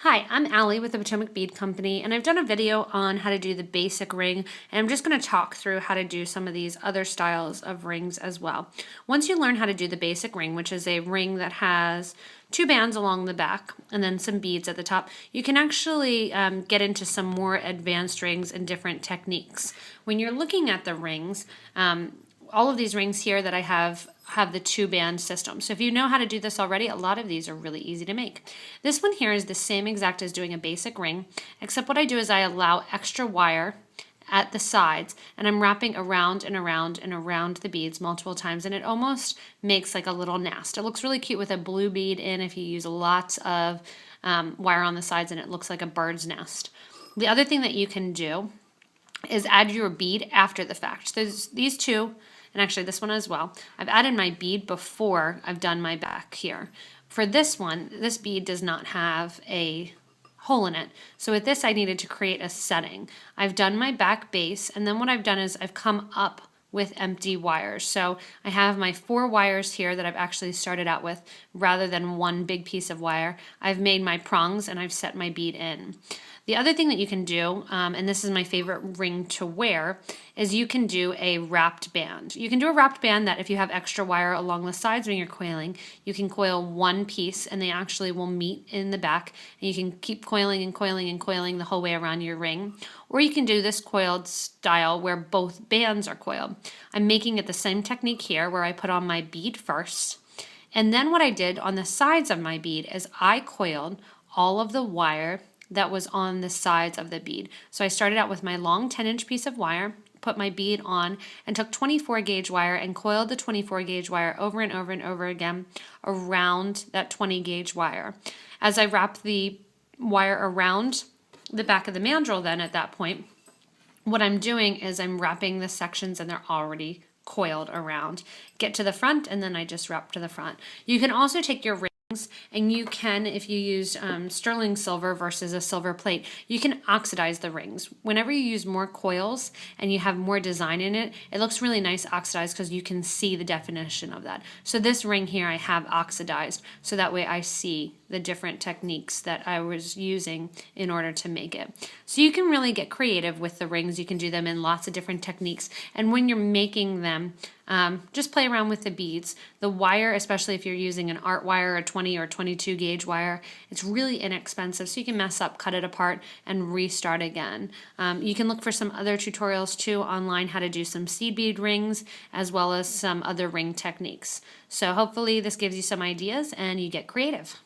Hi, I'm Allie with the Potomac Bead Company, and I've done a video on how to do the basic ring, and I'm just going to talk through how to do some of these other styles of rings as well. Once you learn how to do the basic ring, which is a ring that has two bands along the back and then some beads at the top, you can actually get into some more advanced rings and different techniques. When you're looking at the rings, all of these rings here that I have the two band system. So if you know how to do this already, a lot of these are really easy to make. This one here is the same exact as doing a basic ring, except what I do is I allow extra wire at the sides, and I'm wrapping around and around and around the beads multiple times, and it almost makes like a little nest. It looks really cute with a blue bead in if you use lots of wire on the sides, and it looks like a bird's nest. The other thing that you can do is add your bead after the fact. There's these two, and actually this one as well. I've added my bead before I've done my back here. For this one, this bead does not have a hole in it. So with this, I needed to create a setting. I've done my back base, and then what I've done is I've come up with empty wires. So I have my 4 wires here that I've actually started out with rather than one big piece of wire. I've made my prongs and I've set my bead in. The other thing that you can do, and this is my favorite ring to wear, is you can do a wrapped band. You can do a wrapped band that if you have extra wire along the sides when you're coiling, you can coil one piece and they actually will meet in the back, and you can keep coiling and coiling and coiling the whole way around your ring. Or you can do this coiled style where both bands are coiled. I'm making it the same technique here where I put on my bead first, and then what I did on the sides of my bead is I coiled all of the wire that was on the sides of the bead. So I started out with my long 10-inch piece of wire, put my bead on, and took 24 gauge wire and coiled the 24 gauge wire over and over and over again around that 20 gauge wire. As I wrapped the wire around the back of the mandrel, then at that point, what I'm doing is I'm wrapping the sections and they're already coiled around. Get to the front and then I just wrap to the front. You can also take your and you can, if you use sterling silver versus a silver plate, you can oxidize the rings. Whenever you use more coils and you have more design in it, it looks really nice oxidized because you can see the definition of that. So this ring here I have oxidized so that way I see the different techniques that I was using in order to make it. So you can really get creative with the rings. You can do them in lots of different techniques, and when you're making them, just play around with the beads. The wire, especially if you're using an art wire, a 20 or 22 gauge wire, it's really inexpensive, so you can mess up, cut it apart, and restart again. You can look for some other tutorials too online, how to do some seed bead rings, as well as some other ring techniques. So hopefully this gives you some ideas and you get creative.